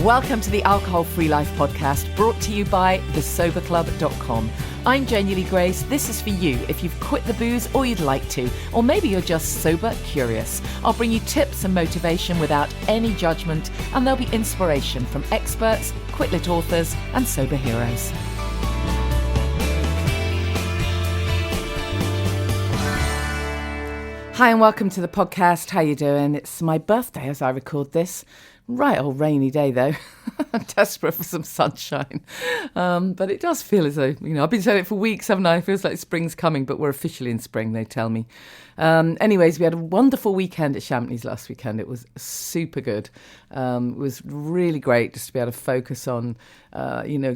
Welcome to the Alcohol Free Life podcast, brought to you by thesoberclub.com. I'm Janey Grace. This is for you if you've quit the booze or you'd like to, or maybe you're just sober curious. I'll bring you tips and motivation without any judgment, and there'll be inspiration from experts, quit-lit authors, and sober heroes. Hi and welcome to the podcast. How you doing? It's my birthday as I record this. Right old rainy day though. I'm desperate for some sunshine. But it does feel as though, I've been saying it for weeks, haven't I? It feels like spring's coming, but we're officially in spring, they tell me. Anyways, we had a wonderful weekend at Champneys last weekend. It was super good. It was really great just to be able to focus on,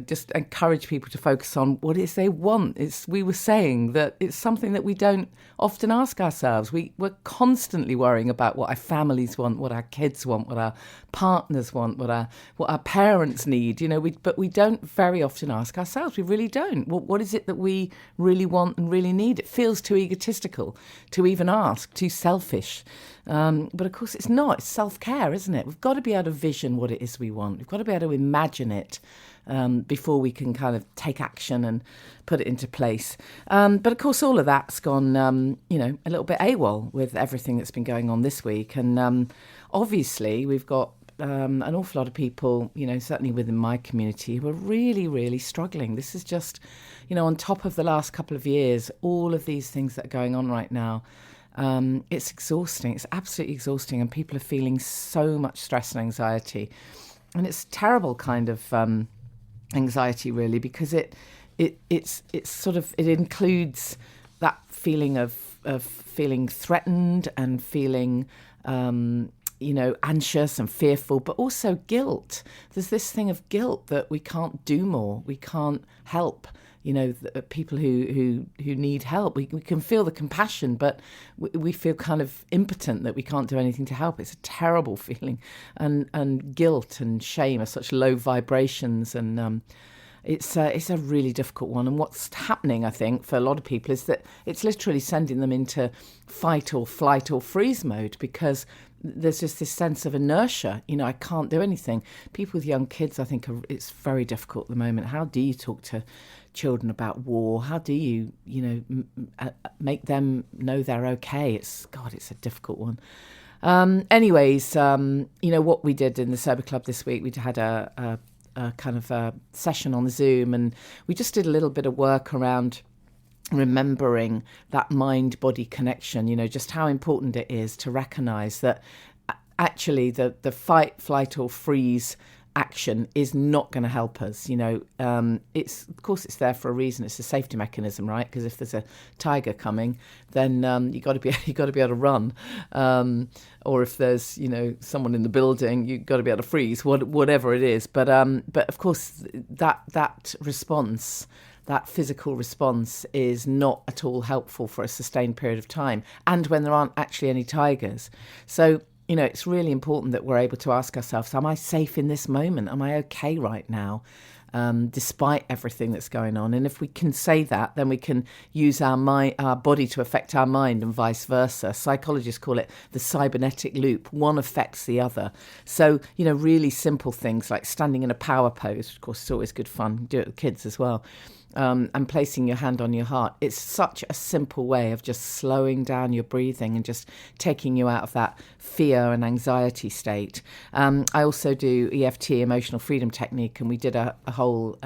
just encourage people to focus on what it is they want. We were saying that it's something that we don't often ask ourselves. We're constantly worrying about what our families want, what our kids want, what our partners want, what our parents need, but we don't very often ask ourselves. We really don't. What is it that we really want and really need? It feels too egotistical to even ask, too selfish. But of course it's not. It's self-care, isn't it? We've got to be able to vision what it is we want. We've got to be able to imagine it before we can kind of take action and put it into place. But of course all of that's gone, a little bit AWOL with everything that's been going on this week. And obviously we've got an awful lot of people, certainly within my community, who are really, really struggling. This is just, on top of the last couple of years, all of these things that are going on right now. It's exhausting. It's absolutely exhausting. And people are feeling so much stress and anxiety. And it's a terrible kind of anxiety, really, because it includes that feeling of feeling threatened and feeling anxious and fearful, but also guilt. There's this thing of guilt that we can't do more. We can't help, people who need help. We can feel the compassion, but we feel kind of impotent that we can't do anything to help. It's a terrible feeling. And guilt and shame are such low vibrations, and it's a really difficult one. And what's happening, I think, for a lot of people is that it's literally sending them into fight or flight or freeze mode, because there's just this sense of inertia. I can't do anything. People with young kids, I think, it's very difficult at the moment. How do you talk to children about war? How do you, make them know they're okay? It's a difficult one. Anyways, what we did in the Sober Club this week, we had a kind of a session on Zoom, and we just did a little bit of work around remembering that mind-body connection, just how important it is to recognise that actually the fight, flight or freeze action is not going to help us. It's there for a reason. It's a safety mechanism, right? Because if there's a tiger coming, then you got to be able to run. Or if there's someone in the building, you've got to be able to freeze. Whatever it is, but of course that response. That physical response is not at all helpful for a sustained period of time, and when there aren't actually any tigers. So, it's really important that we're able to ask ourselves, am I safe in this moment? Am I okay right now, despite everything that's going on? And if we can say that, then we can use our body to affect our mind and vice versa. Psychologists call it the cybernetic loop. One affects the other. So, really simple things like standing in a power pose. Of course, it's always good fun. Do it with kids as well. And placing your hand on your heart. It's such a simple way of just slowing down your breathing and just taking you out of that fear and anxiety state. I also do EFT, emotional freedom technique, and we did a whole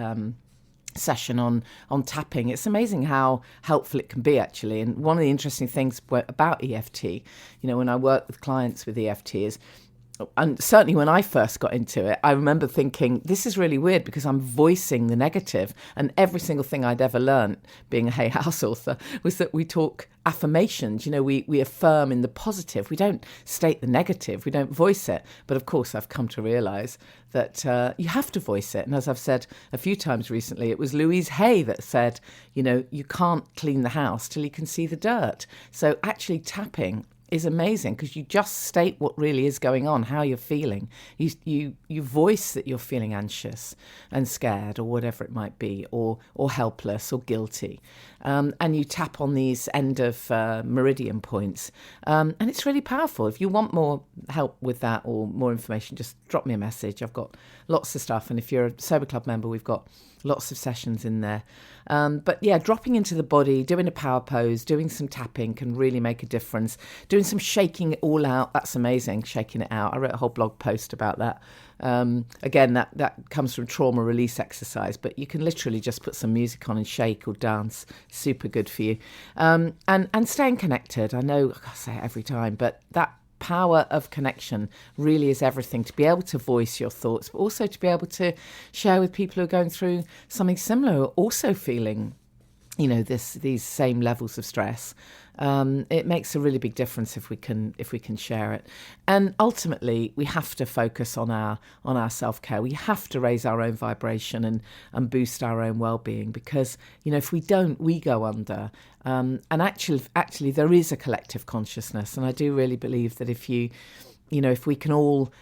session on tapping. It's amazing how helpful it can be, actually. And one of the interesting things about EFT, when I work with clients with EFT is, and certainly when I first got into it, I remember thinking, this is really weird because I'm voicing the negative. And every single thing I'd ever learned, being a Hay House author, was that we talk affirmations. We affirm in the positive. We don't state the negative. We don't voice it. But of course, I've come to realise that you have to voice it. And as I've said a few times recently, it was Louise Hay that said, you can't clean the house till you can see the dirt. So actually tapping is amazing, because you just state what really is going on, how you're feeling. You voice that you're feeling anxious and scared, or whatever it might be, or helpless or guilty. And you tap on these end of meridian points. And it's really powerful. If you want more help with that or more information, just drop me a message. I've got lots of stuff. And if you're a Sober Club member, we've got lots of sessions in there. But yeah, dropping into the body, doing a power pose, doing some tapping can really make a difference. Doing some shaking it all out, that's amazing, shaking it out. I wrote a whole blog post about that. Again, that comes from trauma release exercise, but you can literally just put some music on and shake or dance. Super good for you. And staying connected. I know I say it every time, but that power of connection really is everything. To be able to voice your thoughts, but also to be able to share with people who are going through something similar, who are also feeling, these same levels of stress. It makes a really big difference if we can share it. And ultimately, we have to focus on our self-care. We have to raise our own vibration and boost our own well-being, because if we don't, we go under. And actually, there is a collective consciousness, and I do really believe that if we can all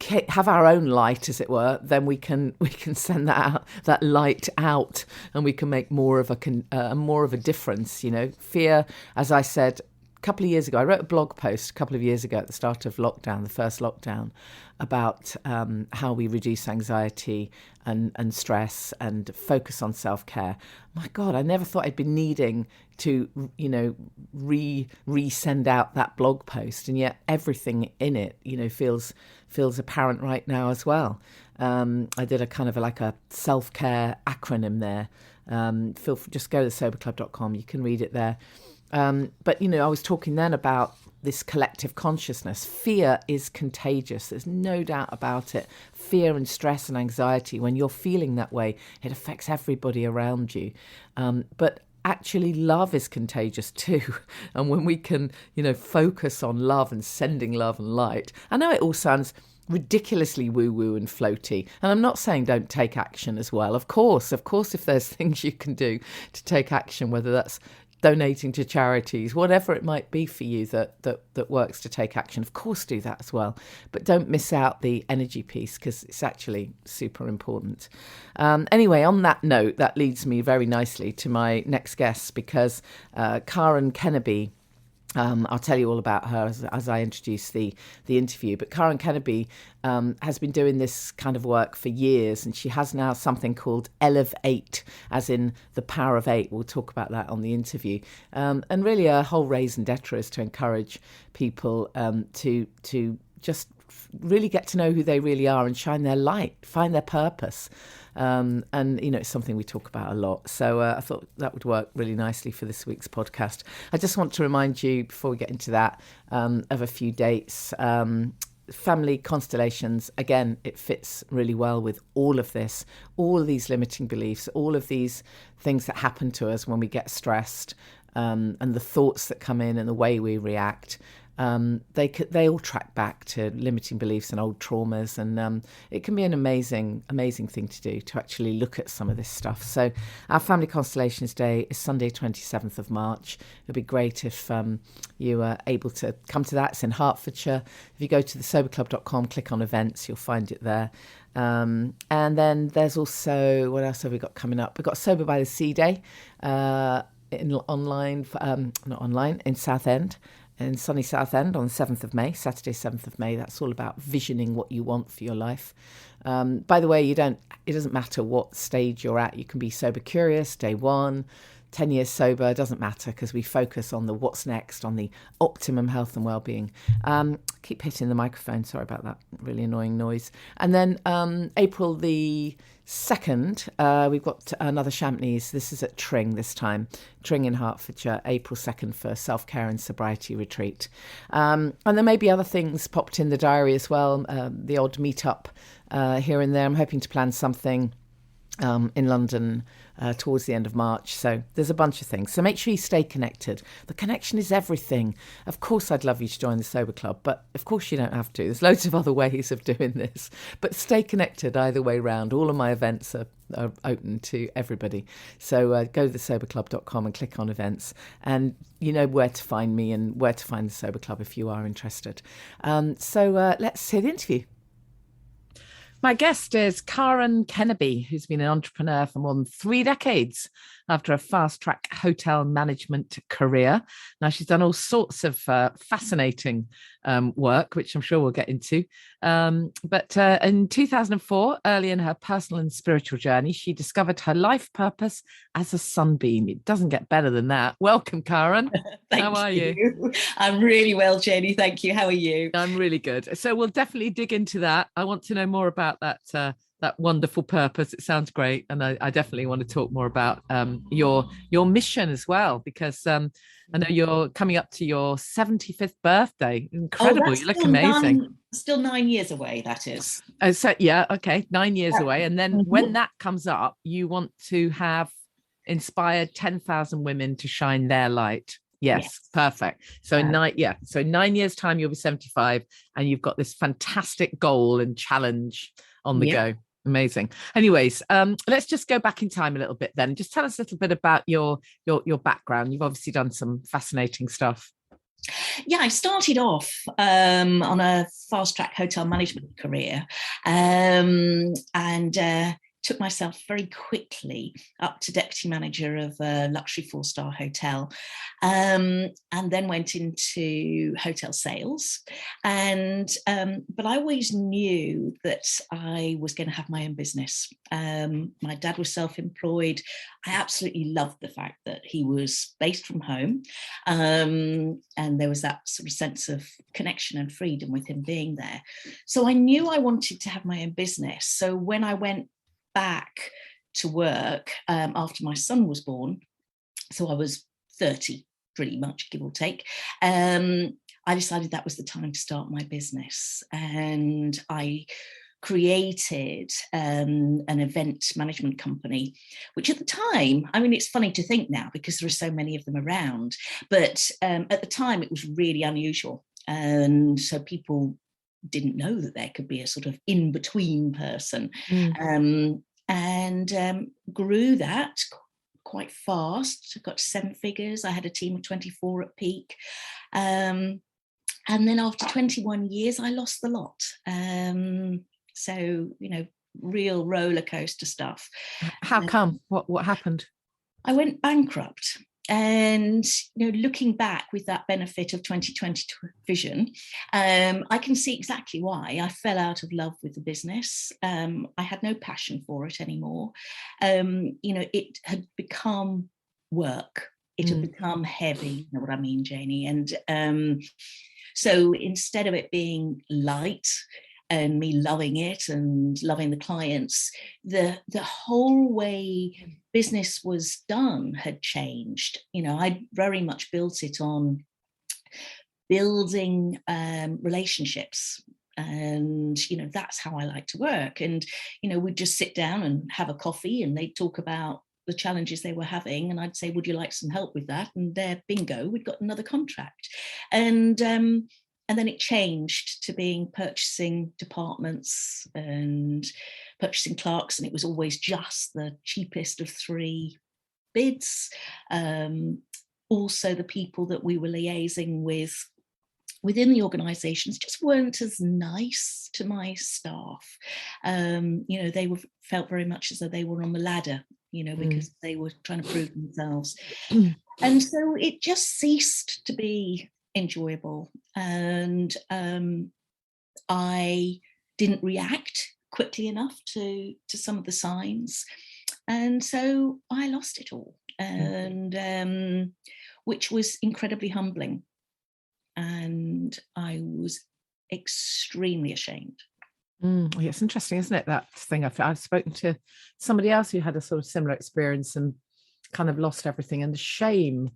have our own light, as it were, then we can send that light out, and we can make more of a difference. Fear, as I said a couple of years ago, I wrote a blog post a couple of years ago at the start of lockdown, the first lockdown, about how we reduce anxiety and stress and focus on self-care. My God, I never thought I'd be needing to, re-send out that blog post, and yet everything in it, feels apparent right now as well. I did a kind of like a self-care acronym there. Just go to soberclub.com. You can read it there. But I was talking then about this collective consciousness. Fear is contagious. There's no doubt about it. Fear and stress and anxiety, when you're feeling that way, it affects everybody around you. But actually, love is contagious too. And when we can, focus on love and sending love and light. I know it all sounds ridiculously woo-woo and floaty. And I'm not saying don't take action as well. Of course, if there's things you can do to take action, whether that's donating to charities, whatever it might be for you that works to take action, of course do that as well. But don't miss out the energy piece, because it's actually super important. Anyway, on that note, that leads me very nicely to my next guest, because Karen Kennaby, I'll tell you all about her as I introduce the interview. But Karen Kennaby has been doing this kind of work for years, and she has now something called Elevate, as in the power of 8. We'll talk about that on the interview. And really, her whole raison d'etre is to encourage people to just really get to know who they really are and shine their light, find their purpose. And, it's something we talk about a lot. So I thought that would work really nicely for this week's podcast. I just want to remind you, before we get into that, of a few dates. Family constellations, again, it fits really well with all of this, all of these limiting beliefs, all of these things that happen to us when we get stressed, and the thoughts that come in and the way we react. They all track back to limiting beliefs and old traumas, and it can be an amazing thing to do, to actually look at some of this stuff. So our Family Constellations Day is Sunday 27th of March. It'd be great if you are able to come to that. It's in Hertfordshire. If you go to thesoberclub.com, click on events, you'll find it there. And then there's also, what else have we got coming up? We've got Sober by the Sea Day in Southend. In sunny Southend on the 7th of May, Saturday 7th of May. That's all about visioning what you want for your life. By the way, it doesn't matter what stage you're at. You can be sober curious, day 1, 10 years sober, doesn't matter, because we focus on the what's next, on the optimum health and well-being. Keep hitting the microphone, sorry about that, really annoying noise. And then April the 2nd, we've got another Champneys. This is at Tring this time. Tring in Hertfordshire, April 2nd for self-care and sobriety retreat. And there may be other things popped in the diary as well, the odd meet-up here and there. I'm hoping to plan something in London towards the end of March. So there's a bunch of things. So make sure you stay connected. The connection is everything. Of course, I'd love you to join the Sober Club, but of course you don't have to. There's loads of other ways of doing this. But stay connected either way round. All of my events are open to everybody. So go to thesoberclub.com and click on events. And you know where to find me and where to find the Sober Club if you are interested. So let's hear the interview. My guest is Karen Kennaby, who's been an entrepreneur for more than 3 decades after a fast-track hotel management career. Now, she's done all sorts of fascinating work, which I'm sure we'll get into. But in 2004, early in her personal and spiritual journey, she discovered her life purpose as a sunbeam. It doesn't get better than that. Welcome, Karen. How are you? I'm really well, Janey. Thank you. How are you? I'm really good. So we'll definitely dig into that. I want to know more about that wonderful purpose. It sounds great, and I definitely want to talk more about your mission as well, because I know you're coming up to your 75th birthday. Incredible! You look amazing. Still 9 years away. That is. So yeah, okay, 9 years away, and then when that comes up, you want to have inspired 10,000 women to shine their light. Yes, perfect. So in 9 years' time, you'll be 75, and you've got this fantastic goal and challenge on the go. Amazing. Anyways, let's just go back in time a little bit then. Just tell us a little bit about your background. You've obviously done some fascinating stuff. Yeah, I started off on a fast-track hotel management career, and took myself very quickly up to deputy manager of a luxury 4-star hotel, and then went into hotel sales. And but I always knew that I was going to have my own business. My dad was self-employed. I absolutely loved the fact that he was based from home, and there was that sort of sense of connection and freedom with him being there. So I knew I wanted to have my own business. So when I went back to work after my son was born, so I was 30 pretty much, give or take, I decided that was the time to start my business, and I created an event management company, which at the time, I mean, it's funny to think now because there are so many of them around, but at the time it was really unusual, and so people didn't know that there could be a sort of in-between person, and grew that quite fast. I got to 7 figures. I had a team of 24 at peak, and then after 21 years I lost the lot. So, you know, real roller coaster stuff. How come? What happened? I went bankrupt. And, you know, looking back with that benefit of 2020 vision, I can see exactly why. I fell out of love with the business. I had no passion for it anymore. You know, it had become work. It had become heavy, you know what I mean, Janey? And so instead of it being light and me loving it and loving the clients, the whole way business was done had changed. You know, I very much built it on building relationships. And, you know, that's how I like to work. And, you know, we'd just sit down and have a coffee and they'd talk about the challenges they were having. And I'd say, would you like some help with that? And there, bingo, we'd got another contract. And then it changed to being purchasing departments and purchasing clerks, and it was always just the cheapest of 3 bids. Also, the people that we were liaising with within the organisations just weren't as nice to my staff. You know, they felt very much as though they were on the ladder, you know, because they were trying to prove themselves. And so it just ceased to be enjoyable, and I didn't react quickly enough to some of the signs, and so I lost it all, and which was incredibly humbling, and I was extremely ashamed. It's interesting, isn't it, that thing? I've spoken to somebody else who had a sort of similar experience and kind of lost everything, and the shame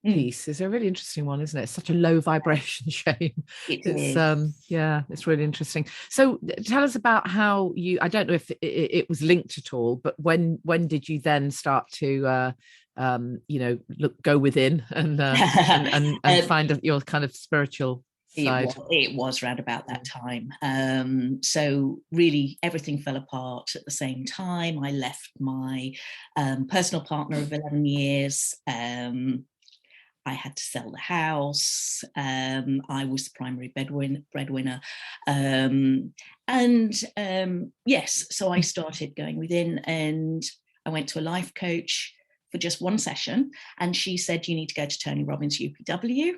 piece is a really interesting one, isn't it? It's such a low vibration shame. It It's is. yeah, it's really interesting. So tell us about how you, I don't know if it was linked at all, but when did you then start to go within and Um, find your kind of spiritual side? it was around about that time. So really everything fell apart at the same time. I left my personal partner of 11 years. I had to sell the house. I was the primary breadwinner. Yes, so I started going within, and I went to a life coach for just one session. And she said, you need to go to Tony Robbins UPW,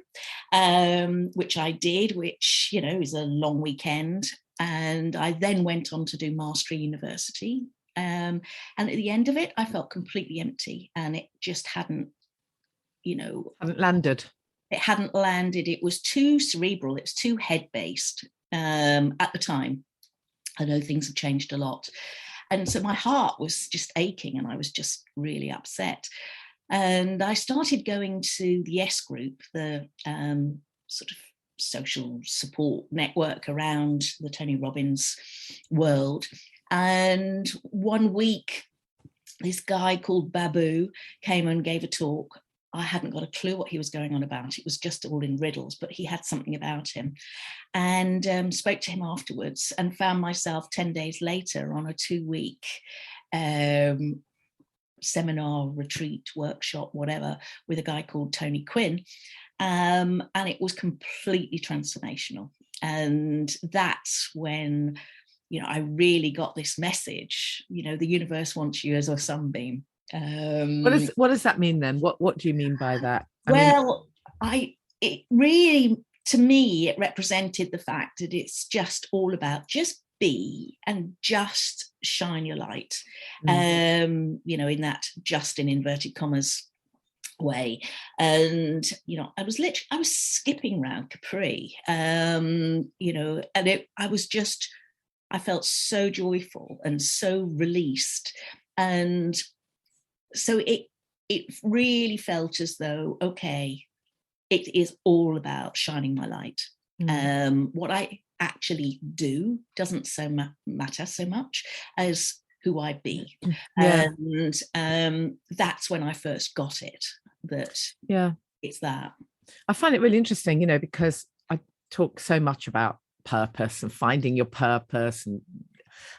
which I did, which, is a long weekend. And I then went on to do Mastery University. And at the end of it, I felt completely empty, and it just hadn't Haven't landed. it hadn't landed. It was too cerebral. It was too head-based at the time. I know things have changed a lot. And so my heart was just aching, and I was just really upset. And I started going to the S group, the sort of social support network around the Tony Robbins world. And one week, this guy called Babu came and gave a talk. I hadn't got a clue what he was going on about. It was just all in riddles, but he had something about him. And spoke to him afterwards, and found myself 10 days later on a 2-week seminar, retreat, workshop, whatever, with a guy called Tony Quinn. And it was completely transformational. And that's when, I really got this message, the universe wants you as a sunbeam. What does that mean then? What do you mean by that? It really, to me, it represented the fact that it's just all about just be and just shine your light, in that just in inverted commas way. And I was skipping around Capri, and I felt so joyful and so released. And so it really felt as though, okay, it is all about shining my light. What I actually do doesn't matter so much as who I be. Yeah. And that's when I first got it, that it's that. I find it really interesting, because I talk so much about purpose and finding your purpose,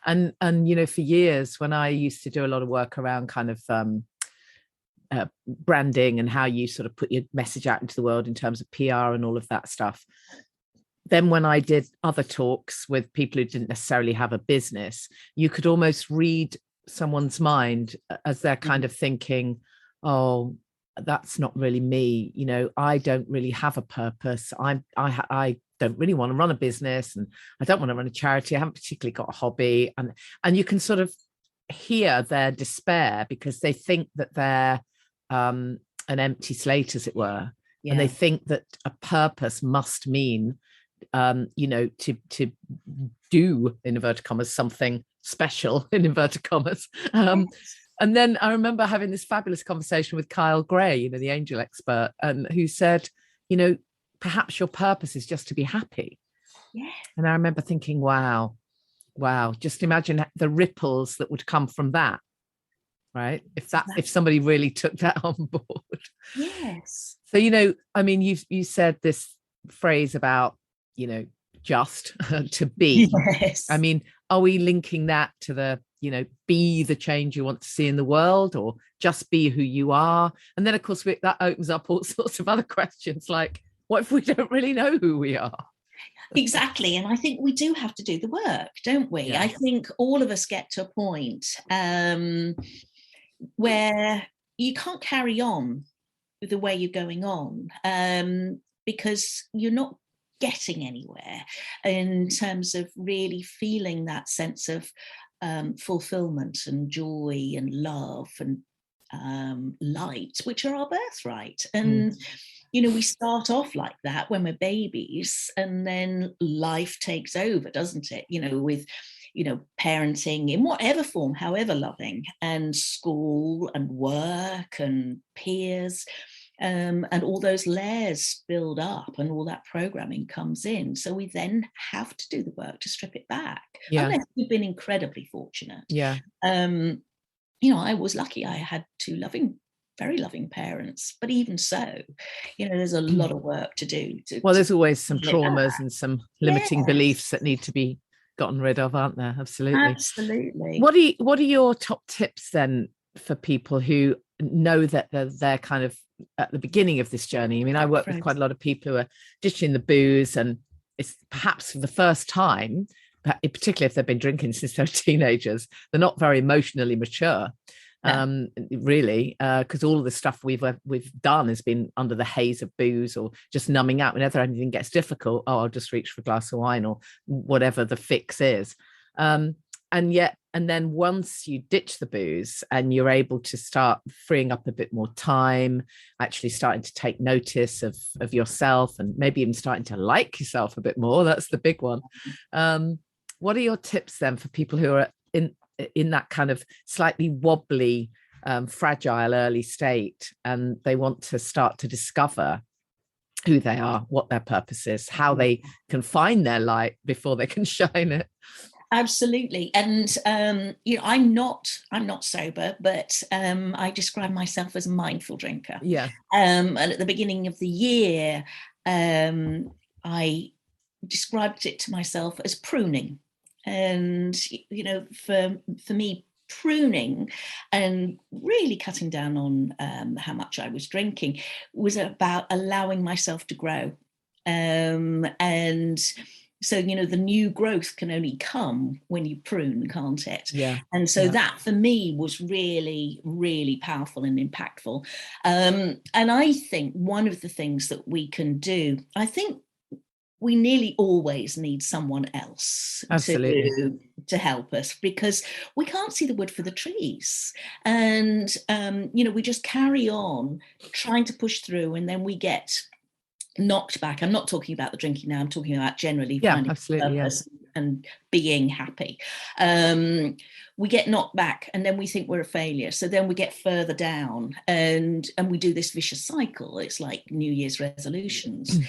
and for years when I used to do a lot of work around kind of branding and how you sort of put your message out into the world in terms of PR and all of that stuff. Then when I did other talks with people who didn't necessarily have a business, you could almost read someone's mind as they're kind of thinking, oh, that's not really me. I don't really have a purpose. I don't really want to run a business, and I don't want to run a charity. I haven't particularly got a hobby. And you can sort of hear their despair because they think that they're an empty slate, as it were. Yeah. And they think that a purpose must mean, to do, in inverted commas, something special, in inverted commas. And then I remember having this fabulous conversation with Kyle Gray, the angel expert, and who said, perhaps your purpose is just to be happy. Yeah. And I remember thinking, wow, just imagine the ripples that would come from that. Right. If somebody really took that on board. Yes. So, you said this phrase about, just to be. Yes. I mean, are we linking that to the, be the change you want to see in the world, or just be who you are? And then, of course, that opens up all sorts of other questions, like, what if we don't really know who we are? Exactly. And I think we do have to do the work, don't we? Yeah. I think all of us get to a point where you can't carry on with the way you're going on, because you're not getting anywhere in terms of really feeling that sense of fulfillment and joy and love and light, which are our birthright. And we start off like that when we're babies, and then life takes over, doesn't it? With parenting in whatever form, however loving, and school and work and peers. And all those layers build up and all that programming comes in. So we then have to do the work to strip it back, unless we've been incredibly fortunate. I was lucky. I had two very loving parents, but even so, there's a lot of work to do. There's always some traumas and some limiting beliefs that need to be gotten rid of, aren't there? Absolutely. What are your top tips then for people who know that they're kind of at the beginning of this journey? I mean, I work with quite a lot of people who are ditching the booze, and it's perhaps for the first time, particularly if they've been drinking since they're teenagers, they're not very emotionally mature. Really, because all of the stuff we've done has been under the haze of booze or just numbing out. Whenever anything gets difficult, I'll just reach for a glass of wine or whatever the fix is. And then once you ditch the booze and you're able to start freeing up a bit more time, actually starting to take notice of yourself and maybe even starting to like yourself a bit more, that's the big one. What are your tips then for people who are in that kind of slightly wobbly, fragile early state, and they want to start to discover who they are, what their purpose is, how they can find their light before they can shine it? Absolutely. And I'm not sober, but I describe myself as a mindful drinker. And at the beginning of the year, I described it to myself as pruning. And for me, pruning and really cutting down on how much I was drinking was about allowing myself to grow. And so, the new growth can only come when you prune, can't it? And so that for me was really, really powerful and impactful. And I think one of the things that we can do, I think we nearly always need someone else to help us, because we can't see the wood for the trees. And, we just carry on trying to push through, and then we get knocked back. I'm not talking about the drinking now. I'm talking about generally finding purpose and being happy. We get knocked back, and then we think we're a failure. So then we get further down, and we do this vicious cycle. It's like New Year's resolutions.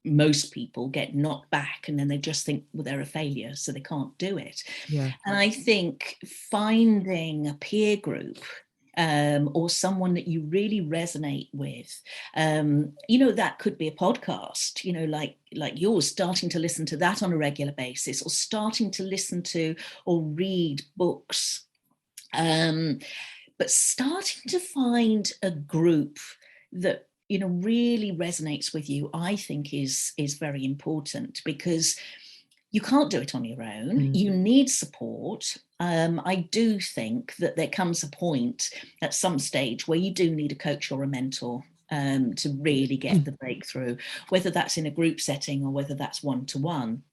Most people get knocked back, and then they just think, well, they're a failure, so they can't do it. And I think finding a peer group, or someone that you really resonate with, that could be a podcast, like yours, starting to listen to that on a regular basis, or starting to listen to or read books, but starting to find a group that really resonates with you, I think is very important, because you can't do it on your own. You need support. I do think that there comes a point at some stage where you do need a coach or a mentor to really get the breakthrough, whether that's in a group setting or whether that's one-to-one.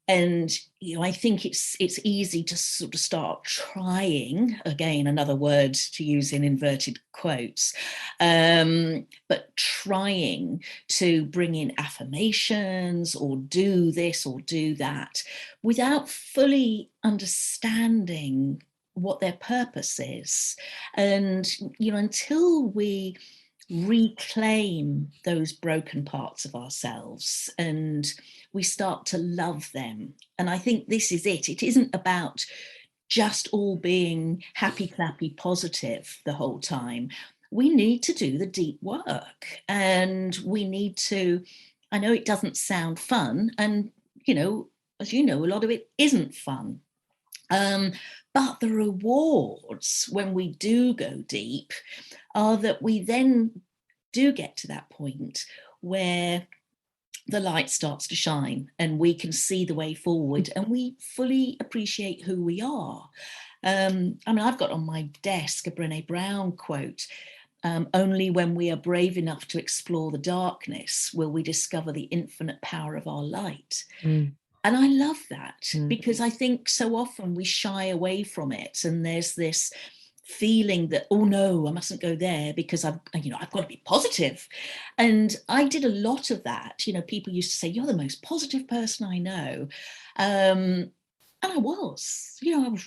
And I think it's easy to sort of start trying, again, another word to use in inverted quotes, but trying to bring in affirmations or do this or do that without fully understanding what their purpose is. And until we reclaim those broken parts of ourselves and we start to love them. And I think this is it. It isn't about just all being happy, clappy, positive the whole time. We need to do the deep work, and we need to, I know it doesn't sound fun, and, as you know, a lot of it isn't fun. But the rewards when we do go deep are that we then do get to that point where the light starts to shine and we can see the way forward and we fully appreciate who we are. I've got on my desk a Brené Brown quote, only when we are brave enough to explore the darkness will we discover the infinite power of our light. And I love that because I think so often we shy away from it, and there's this feeling that, oh no, I mustn't go there because I've got to be positive. And I did a lot of that. People used to say, you're the most positive person I know. And I was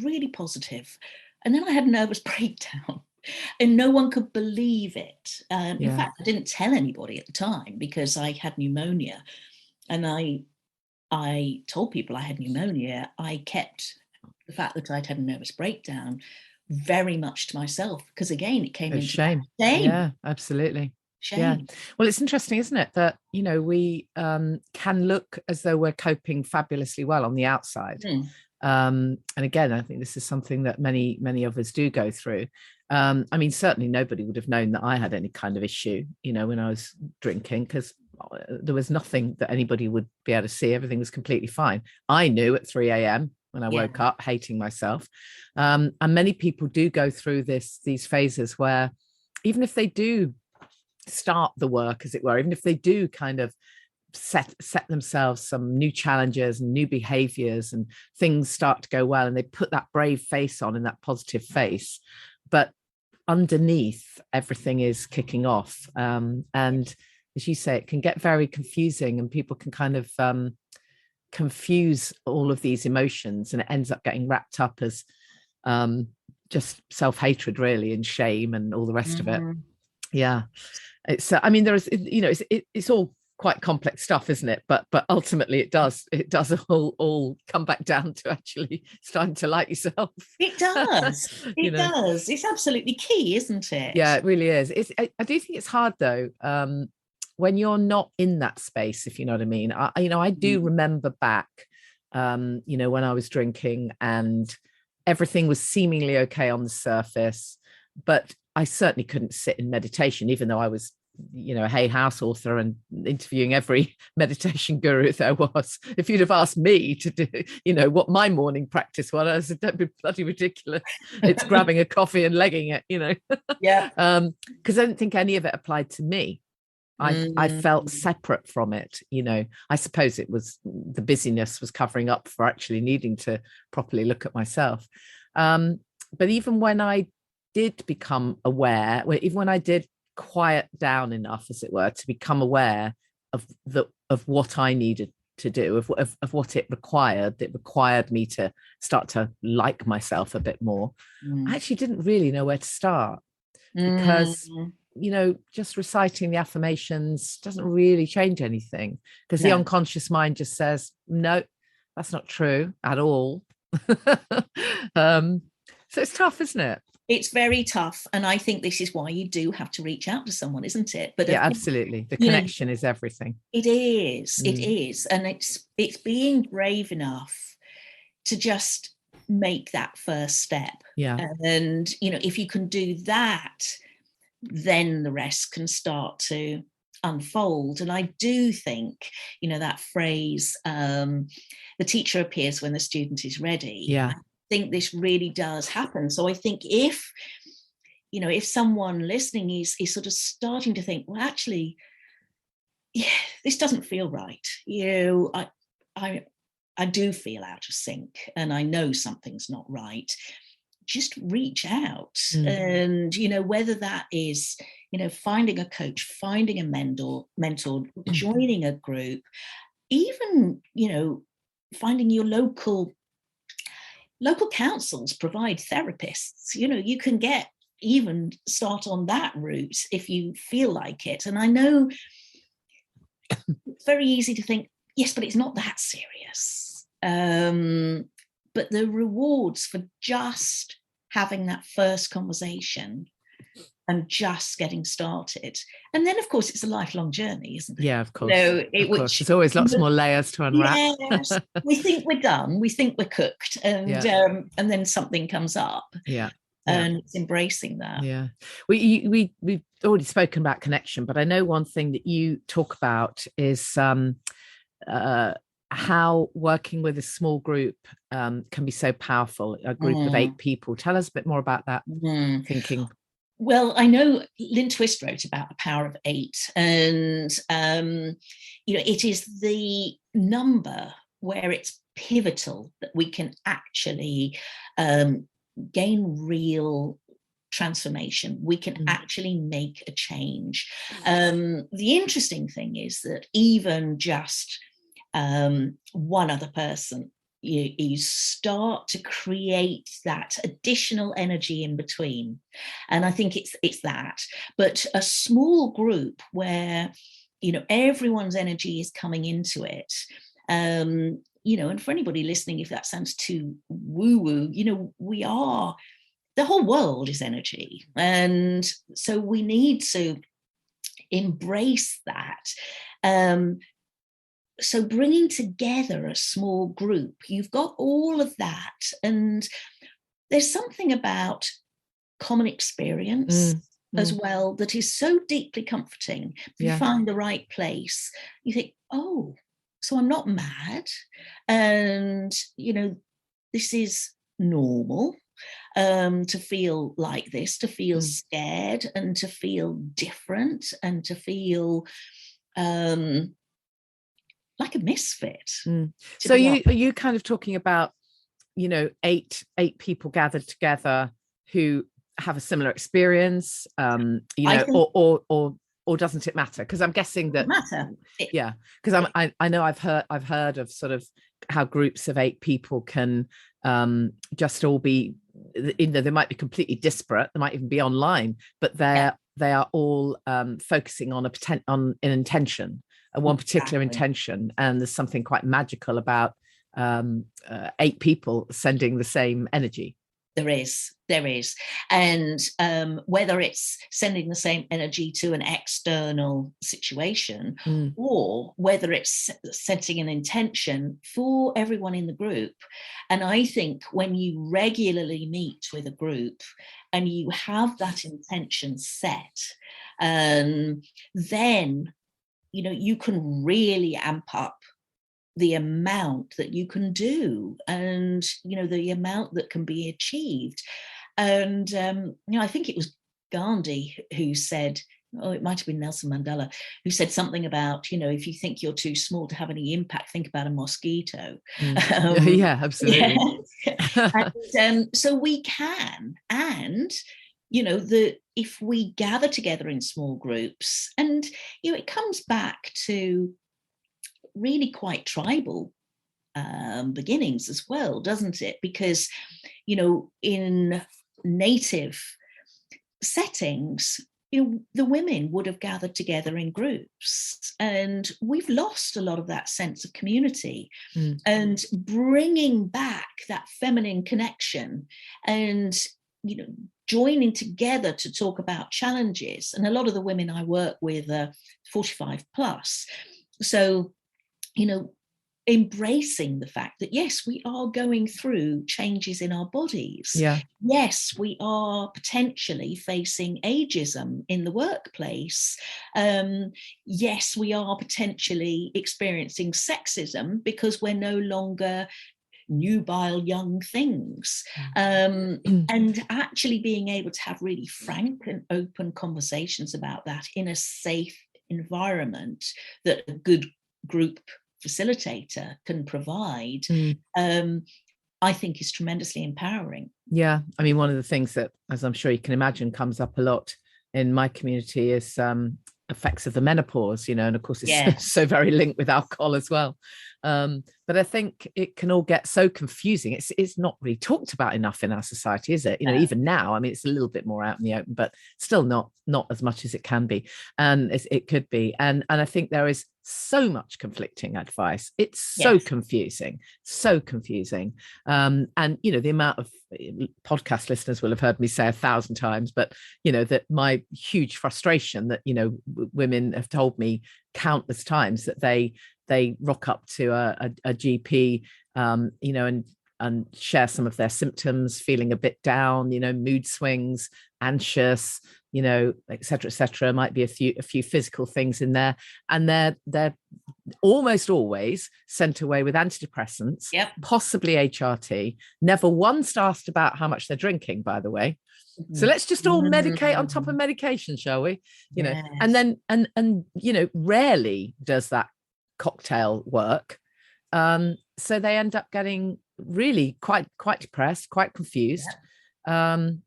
really positive. And then I had a nervous breakdown. And no one could believe it. In fact, I didn't tell anybody at the time because I had pneumonia, and I told people I had pneumonia. I kept the fact that I'd had a nervous breakdown very much to myself, because again, it came into shame. Yeah, absolutely. Shame. Yeah. Well, it's interesting, isn't it, that, you know, we can look as though we're coping fabulously well on the outside. And again, I think this is something that many of us do go through. I mean, certainly nobody would have known that I had any kind of issue, you know, when I was drinking, because there was nothing that anybody would be able to see. Everything was completely fine. I knew at 3 a.m. when I woke up, hating myself. And many people do go through these phases where, even if they do start the work, as it were, even if they do kind of set themselves some new challenges and new behaviors, and things start to go well, and they put that brave face on and that positive face, but underneath everything is kicking off. And as you say, it can get very confusing, and people can kind of confuse all of these emotions, and it ends up getting wrapped up as just self-hatred, really, and shame and all the rest of it. Yeah. It's I mean, there is, you know, it's all quite complex stuff, isn't it? But ultimately it does all come back down to actually starting to like yourself. It does. It does. It's absolutely key, isn't it? Yeah, it really is. I do think it's hard though, when you're not in that space, if you know what I mean. I do remember back, you know, when I was drinking and everything was seemingly okay on the surface, but I certainly couldn't sit in meditation, even though I was, you know, a Hay House author and interviewing every meditation guru there was. If you'd have asked me to do, you know, what my morning practice was, I said, don't be bloody ridiculous. It's grabbing a coffee and legging it, you know. Yeah. Because I didn't think any of it applied to me. I felt separate from it, you know. I suppose it was the busyness was covering up for actually needing to properly look at myself. But even when I did become aware, even when I did quiet down enough, as it were, to become aware of what I needed to do, of what it required me to start to like myself a bit more. I actually didn't really know where to start, because you know, just reciting the affirmations doesn't really change anything, because the unconscious mind just says, no, that's not true at all. So it's tough, isn't it? It's very tough. And I think this is why you do have to reach out to someone, isn't it? But yeah, absolutely. The connection is everything. It is. It is. And it's being brave enough to just make that first step. Yeah. And, you know, if you can do that, then the rest can start to unfold. And I do think, you know, that phrase, the teacher appears when the student is ready. Yeah. I think this really does happen. So I think if someone listening is sort of starting to think, well, actually, yeah, this doesn't feel right. You know, I do feel out of sync, and I know something's not right. Just reach out. And, you know, whether that is, you know, finding a coach, finding a mentor, joining a group, even, you know, finding your local councils provide therapists. You know, you can even start on that route if you feel like it. And I know it's very easy to think, yes, but it's not that serious. But the rewards for just having that first conversation and just getting started. And then, of course, it's a lifelong journey, isn't it? Yeah, of course. So there's always lots more layers to unwrap. Yes, we think we're done. We think we're cooked. And then something comes up. Yeah. And it's embracing that. Yeah. We've already spoken about connection, but I know one thing that you talk about is how working with a small group can be so powerful, a group of 8 people. Tell us a bit more about that thinking. Well, I know Lynn Twist wrote about the power of 8, and you know, it is the number where it's pivotal that we can actually gain real transformation. We can actually make a change. The interesting thing is that even just one other person you start to create that additional energy in between. And I think it's that. But a small group where, everyone's energy is coming into it, and for anybody listening, if that sounds too woo-woo, the whole world is energy. And so we need to embrace that. So bringing together a small group, you've got all of that. And there's something about common experience as well that is so deeply comforting. If you find the right place, you think, oh, so I'm not mad. And, this is normal. To feel like this, to feel scared, and to feel different, and to feel like a misfit. So are you kind of talking about, eight people gathered together who have a similar experience, or doesn't it matter? Because I'm guessing that because I know I've heard of sort of how groups of 8 people can just all be, they might be completely disparate, they might even be online, but they are all focusing on an intention, one particular intention, and there's something quite magical about 8 people sending the same energy. There is. And whether it's sending the same energy to an external situation, or whether it's setting an intention for everyone in the group. And I think when you regularly meet with a group and you have that intention set, then, you can really amp up the amount that you can do, and the amount that can be achieved. And I think it was Gandhi who said, it might have been Nelson Mandela, who said something about, if you think you're too small to have any impact, think about a mosquito. Yeah, absolutely. And so we can, and if we gather together in small groups, and it comes back to really quite tribal beginnings as well, doesn't it? Because in native settings, the women would have gathered together in groups, and we've lost a lot of that sense of community. And bringing back that feminine connection, and joining together to talk about challenges. And a lot of the women I work with are 45 plus, so embracing the fact that, yes, we are going through changes in our bodies. Yes, we are potentially facing ageism in the workplace. Yes, we are potentially experiencing sexism because we're no longer nubile young things. And actually being able to have really frank and open conversations about that in a safe environment that a good group facilitator can provide, I think is tremendously empowering. Yeah, I mean, one of the things that, as I'm sure you can imagine, comes up a lot in my community is effects of the menopause, and of course it's so very linked with alcohol as well. But I think it can all get so confusing. It's not really talked about enough in our society, is it? Even now, I mean, it's a little bit more out in the open, but still not as much as it can be, and it could be. And I think there is so much conflicting advice. It's so confusing. And the amount of podcast listeners will have heard me say 1,000 times, but that my huge frustration that women have told me countless times that they rock up to a GP, and share some of their symptoms, feeling a bit down, mood swings, anxious, et cetera, might be a few physical things in there. And they're almost always sent away with antidepressants, possibly HRT, never once asked about how much they're drinking, by the way. So let's just all medicate on top of medication, shall we? And then, and rarely does that cocktail work. So they end up getting really quite depressed, quite confused. And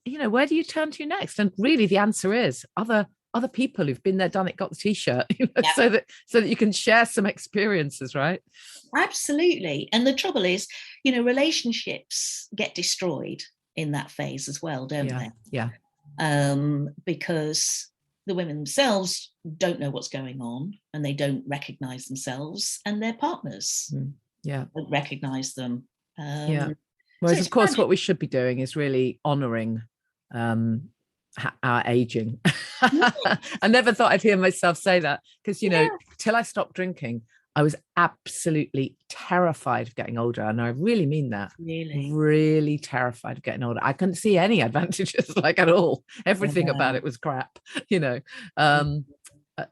where do you turn to next? And really the answer is other other people who've been there, done it, got the t-shirt, Yeah. so that you can share some experiences, right? Absolutely. And the trouble is, relationships get destroyed in that phase as well, don't they? Yeah. Because the women themselves don't know what's going on, and they don't recognize themselves, and their partners don't recognize them. Whereas, of course, what we should be doing is really honoring our aging. I never thought I'd hear myself say that, because, till I stopped drinking, I was absolutely terrified of getting older. And I really mean that. Really terrified of getting older. I couldn't see any advantages, like, at all. Everything about it was crap,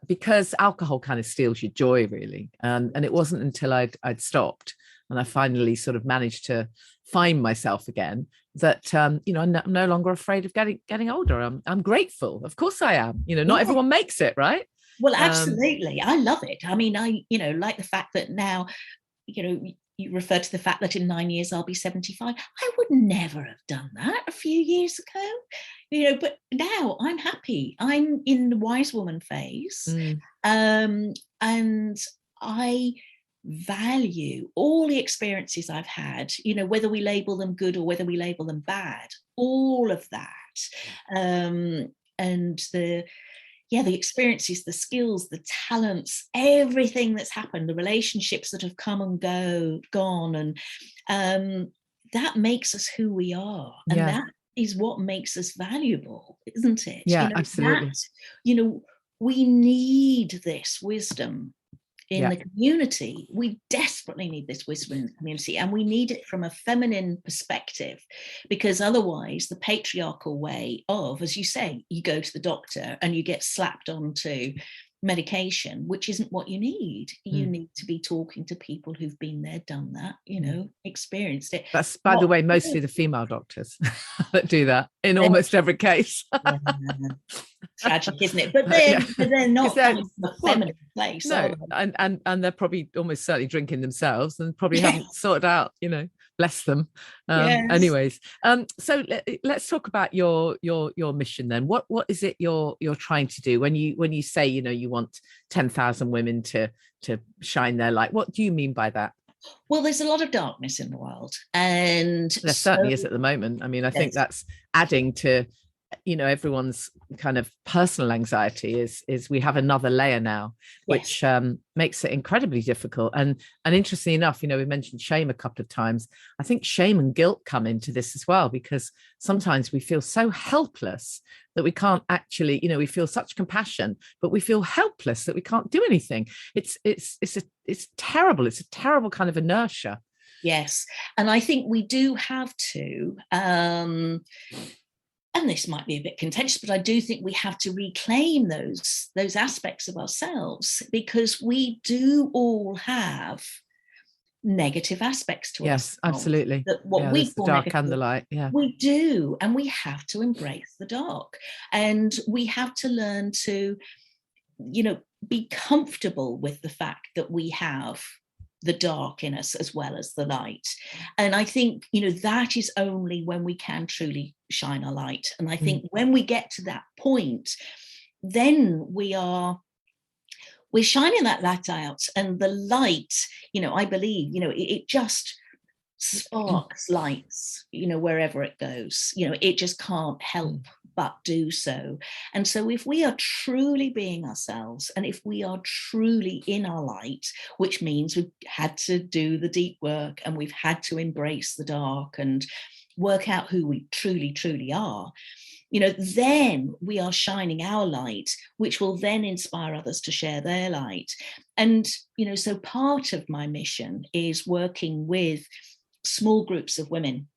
because alcohol kind of steals your joy, really. And it wasn't until I'd stopped and I finally sort of managed to find myself again that, I'm no longer afraid of getting older. I'm grateful. Of course I am. Not everyone makes it, right? Well, absolutely. I love it. I mean, I like the fact that now, you refer to the fact that in 9 years I'll be 75. I would never have done that a few years ago, but now I'm happy. I'm in the wise woman phase. And I value all the experiences I've had, whether we label them good or whether we label them bad, all of that. And the experiences, the skills, the talents, everything that's happened, the relationships that have come and gone. And that makes us who we are. And that is what makes us valuable, isn't it? Yeah, absolutely. We need this wisdom in the community. We desperately need this wisdom in the community, and we need it from a feminine perspective, because otherwise the patriarchal way of, as you say, you go to the doctor and you get slapped onto medication, which isn't what you need. You need to be talking to people who've been there, done that, experienced it. That's, by the way, mostly the female doctors that do that in almost every case. Tragic, isn't it? But they're not coming from a feminine place. No, and they're probably almost certainly drinking themselves and probably haven't sorted out, bless them. Anyways, so let's talk about your mission then. What is it you're trying to do when you say, you want 10,000 women to shine their light? What do you mean by that? Well, there's a lot of darkness in the world, and there certainly is at the moment. I mean, I think that's adding to everyone's kind of personal anxiety is we have another layer now, which makes it incredibly difficult. And interestingly enough, we mentioned shame a couple of times. I think shame and guilt come into this as well, because sometimes we feel so helpless that we can't actually, we feel such compassion, but we feel helpless that we can't do anything. It's terrible. It's a terrible kind of inertia. Yes. And I think we do have to, and this might be a bit contentious, but I do think we have to reclaim those aspects of ourselves, because we do all have negative aspects to us. Yes, absolutely. What we call the dark negative, and the light. Yeah, we do, and we have to embrace the dark, and we have to learn to, be comfortable with the fact that we have the dark in us as well as the light. And I think, that is only when we can truly shine our light. And I think when we get to that point, then we're shining that light out, and the light, I believe, it just sparks lights, wherever it goes. It just can't help but do so. And so if we are truly being ourselves, and if we are truly in our light, which means we've had to do the deep work, and we've had to embrace the dark and work out who we truly, truly are, then we are shining our light, which will then inspire others to share their light. And, so part of my mission is working with small groups of women,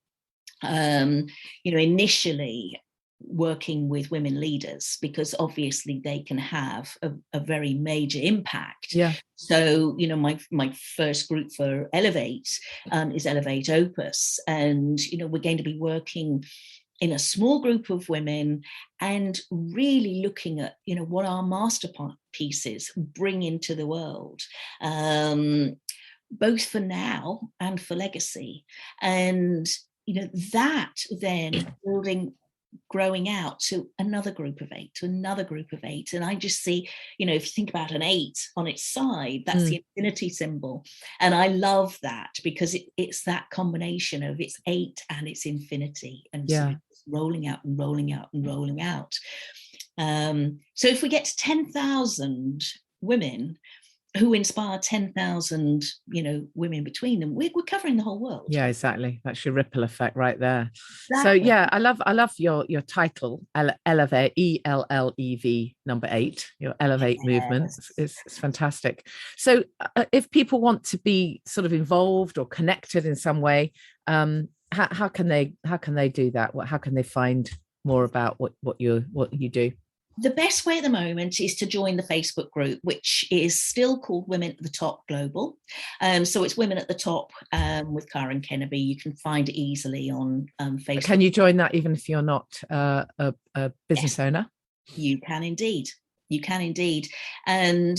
initially working with women leaders, because obviously they can have a very major impact. Yeah. So, my first group for Elevate is Elevate Opus. And, we're going to be working in a small group of women and really looking at, what our masterpieces bring into the world, both for now and for legacy. And, that then building growing out to another group of 8, to another group of 8. And I just see, if you think about an 8 on its side, that's the infinity symbol. And I love that because it's that combination of it's 8 and it's infinity. And so it's rolling out and rolling out and rolling out. So if we get to 10,000 women who inspire 10,000, women between them, we're covering the whole world. Yeah, exactly. That's your ripple effect right there. Exactly. So yeah, I love your title, Elevate, ELLEV number 8, your Elevate movement. It's fantastic. So if people want to be sort of involved or connected in some way, how can they do that? How can they find more about what you do? The best way at the moment is to join the Facebook group, which is still called Women at the Top Global. So it's Women at the Top with Karen Kennaby. You can find it easily on Facebook. Can you join that even if you're not a business owner? You can indeed. And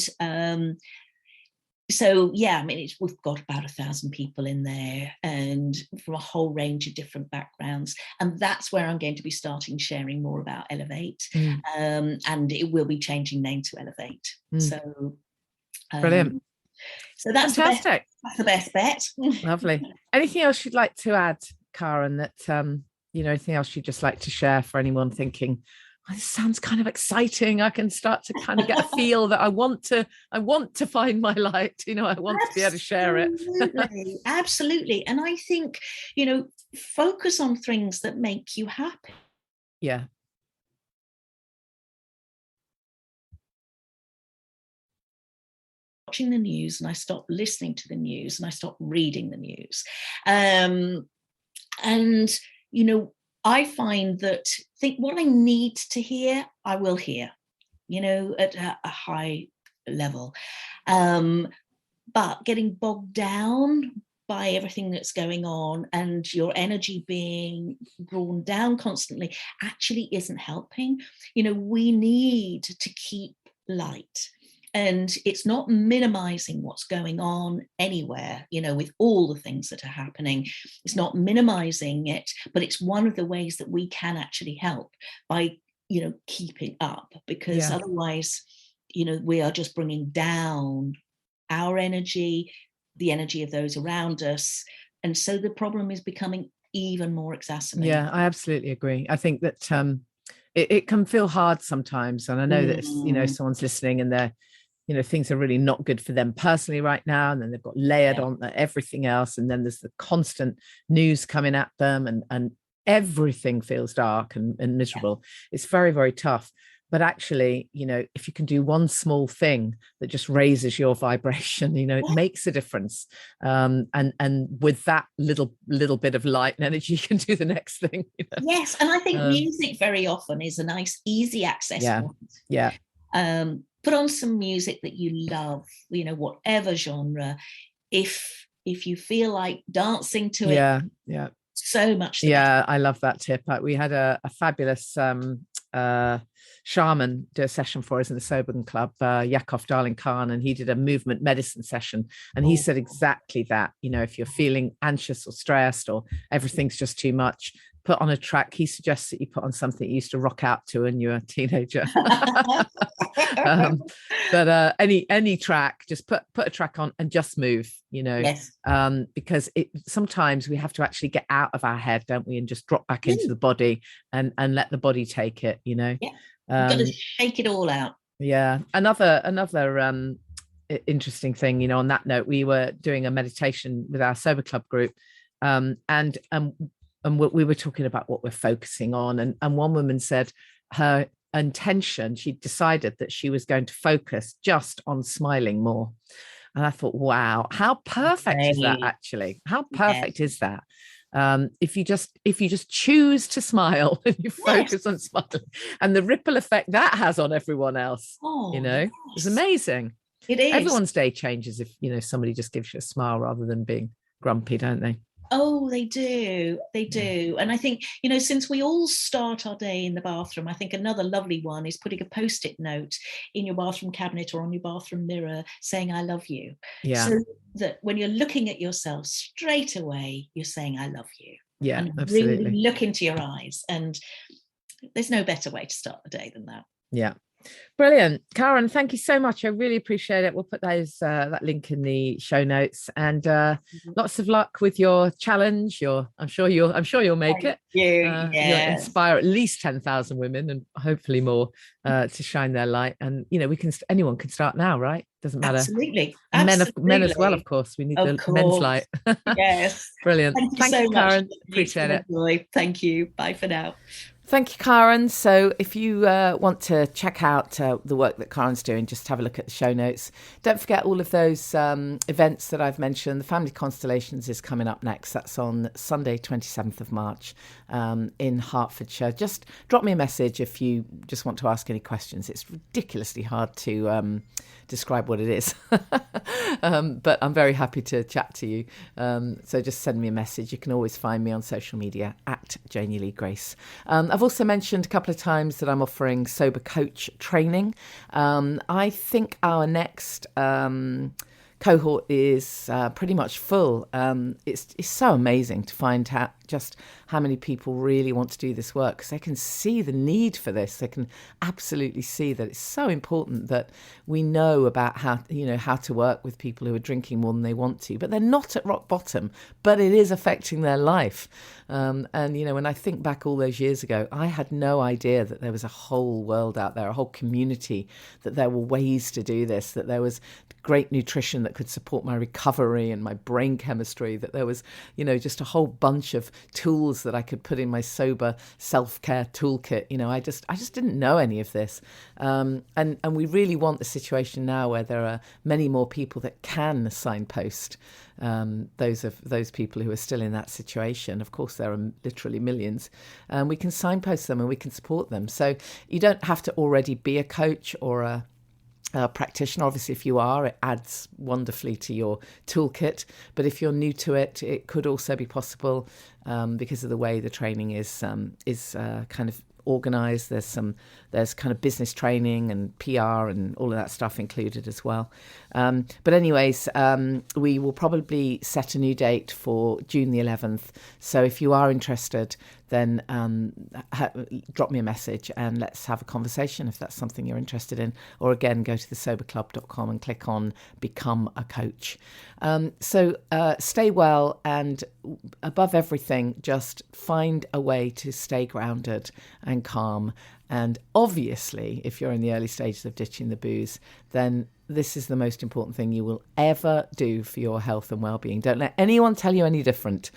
so, yeah, I mean, we've got about 1,000 people in there and from a whole range of different backgrounds. And that's where I'm going to be starting sharing more about Elevate. And it will be changing name to Elevate. So, brilliant. So that's fantastic. That's the best bet. Lovely. Anything else you'd like to add, Karen, that, anything else you'd just like to share for anyone thinking, oh, this sounds kind of exciting. I can start to kind of get a feel that I want to find my light. I want to be able to share it. Absolutely. And I think, focus on things that make you happy. Yeah. Watching the news and I stopped listening to the news and I stopped reading the news. And, I find that what I need to hear, I will hear, at a high level. But getting bogged down by everything that's going on and your energy being drawn down constantly actually isn't helping. We need to keep light. And it's not minimizing what's going on anywhere, with all the things that are happening. It's not minimizing it, but it's one of the ways that we can actually help by, keeping up, because otherwise, we are just bringing down our energy, the energy of those around us. And so the problem is becoming even more exacerbated. Yeah, I absolutely agree. I think that it can feel hard sometimes. And I know that, someone's listening and they're, things are really not good for them personally right now. And then they've got layered on everything else. And then there's the constant news coming at them and everything feels dark and miserable. It's very, very tough. But actually, if you can do one small thing that just raises your vibration, it makes a difference. And with that little bit of light and energy, you can do the next thing. Yes. And I think music very often is a nice, easy access point. Yeah. Put on some music that you love, whatever genre. If you feel like dancing to it, so much. Yeah, I love that tip. We had a fabulous shaman do a session for us in the Sobergan Club, Yakov Darling Khan, and he did a movement medicine session. And he said exactly that. If you're feeling anxious or stressed or everything's just too much, put on a track. He suggests that you put on something you used to rock out to when you were a teenager. But any track, just put a track on and just move, because sometimes we have to actually get out of our head, don't we, and just drop back into the body and let the body take it, You've got to shake it all out. Yeah. Another interesting thing, on that note, we were doing a meditation with our Sober Club group, and we were talking about what we're focusing on. And one woman said her intention, she decided that she was going to focus just on smiling more. And I thought, wow, how perfect is that actually? How perfect is that? If you just choose to smile and you focus on smiling and the ripple effect that has on everyone else, it's amazing. It is. Everyone's day changes if, somebody just gives you a smile rather than being grumpy, don't they? Oh, they do. They do. And I think, since we all start our day in the bathroom, I think another lovely one is putting a Post-it note in your bathroom cabinet or on your bathroom mirror saying, I love you. Yeah. So that when you're looking at yourself straight away, you're saying, I love you. Yeah, and absolutely. Really look into your eyes. And there's no better way to start the day than that. Yeah. Brilliant. Karen, thank you so much. I really appreciate it. We'll put those that link in the show notes, and lots of luck with your challenge. I'm sure you'll make it. Yes. You'll inspire at least 10,000 women and hopefully more to shine their light. And anyone can start now, right? Doesn't matter. Absolutely. Men as well, of course. We need the men's light. Yes. Brilliant. Thank you so much, Karen. Appreciate it. Thank you. Bye for now. Thank you, Karen. So if you want to check out the work that Karen's doing, just have a look at the show notes. Don't forget all of those events that I've mentioned. The Family Constellations is coming up next. That's on Sunday, 27th of March in Hertfordshire. Just drop me a message if you just want to ask any questions. It's ridiculously hard to describe what it is, but I'm very happy to chat to you. So just send me a message. You can always find me on social media at Janey Lee Grace. I've also mentioned a couple of times that I'm offering sober coach training. I think our next cohort is pretty much full. It's so amazing to find just how many people really want to do this work, because they can see the need for this. They can absolutely see that it's so important that we know about how to work with people who are drinking more than they want to, but they're not at rock bottom, but it is affecting their life. And when I think back all those years ago, I had no idea that there was a whole world out there, a whole community, that there were ways to do this, that there was great nutrition that could support my recovery and my brain chemistry, that there was, just a whole bunch of tools that I could put in my sober self-care toolkit. I just didn't know any of this. And we really want the situation now where there are many more people that can signpost those people who are still in that situation. Of course, there are literally millions. We can signpost them and we can support them. So you don't have to already be a coach or a practitioner. Obviously, if you are, it adds wonderfully to your toolkit. But if you're new to it, it could also be possible because of the way the training is kind of organised. There's kind of business training and PR and all of that stuff included as well. But anyways, we will probably set a new date for June the 11th. So if you are interested, then drop me a message and let's have a conversation if that's something you're interested in. Or again, go to thesoberclub.com and click on Become a Coach. So stay well, and above everything, just find a way to stay grounded and calm. And obviously, if you're in the early stages of ditching the booze, then this is the most important thing you will ever do for your health and well-being. Don't let anyone tell you any different.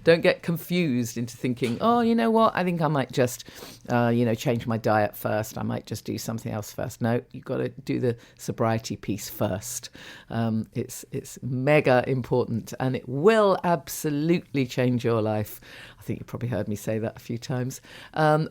Don't get confused into thinking, oh, you know what? I think I might just, change my diet first. I might just do something else first. No, you've got to do the sobriety piece first. It's mega important, and it will absolutely change your life. I think you probably heard me say that a few times.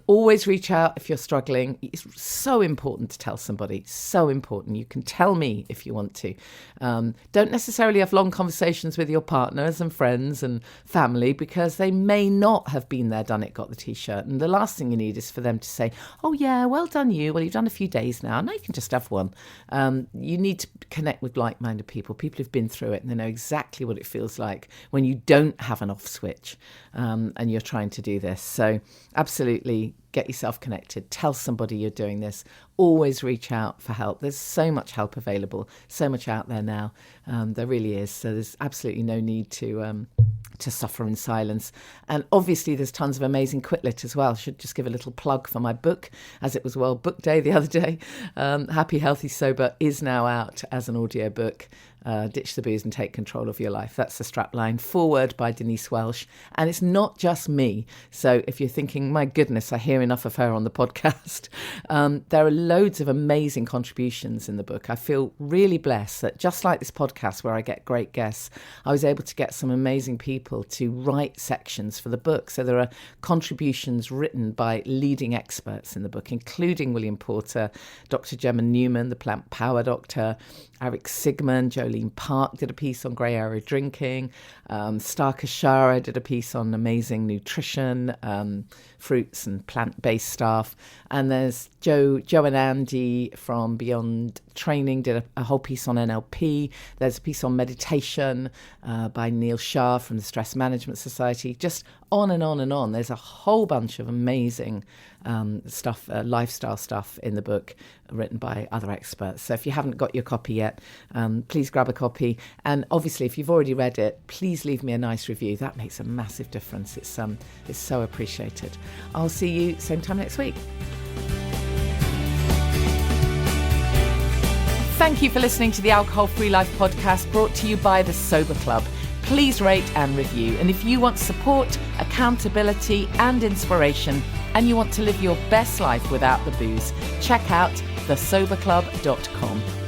Always reach out if you're struggling. It's so important to tell somebody. So important. You can tell me if you want to. Don't necessarily have long conversations with your partners and friends and family, because they may not have been there, done it, got the t-shirt. And the last thing you need is for them to say, oh yeah, well done you. Well, you've done a few days now. Now you can just have one. You need to connect with like-minded people who've been through it, and they know exactly what it feels like when you don't have an off switch. And you're trying to do this. So absolutely get yourself connected. Tell somebody you're doing this. Always reach out for help. There's so much help available, so much out there now. There really is. So there's absolutely no need to suffer in silence. And obviously there's tons of amazing Quitlet as well. Should just give a little plug for my book, as it was World Book Day the other day. Happy, Healthy, Sober is now out as an audio book. Ditch the booze and take control of your life. That's the strapline. Foreword by Denise Welsh. And it's not just me. So if you're thinking, my goodness, I hear enough of her on the podcast, there are loads of amazing contributions in the book. I feel really blessed that just like this podcast where I get great guests, I was able to get some amazing people to write sections for the book. So there are contributions written by leading experts in the book, including William Porter, Dr. Gemma Newman, the plant power doctor, Eric Sigmund, Jolene Park did a piece on grey area drinking. Star Kashara did a piece on amazing nutrition, fruits and plant-based stuff. And there's Joe and Andy from Beyond Training did a whole piece on NLP. There's a piece on meditation by Neil Shah from the Stress Management Society. Just on and on and on. There's a whole bunch of amazing stuff, lifestyle stuff in the book written by other experts. So if you haven't got your copy yet, please grab a copy. And obviously, if you've already read it, please leave me a nice review. That makes a massive difference. It's so appreciated. I'll see you same time next week. Thank you for listening to the Alcohol Free Life podcast, brought to you by the Sober Club. Please rate and review. And if you want support, accountability and inspiration, and you want to live your best life without the booze, check out thesoberclub.com.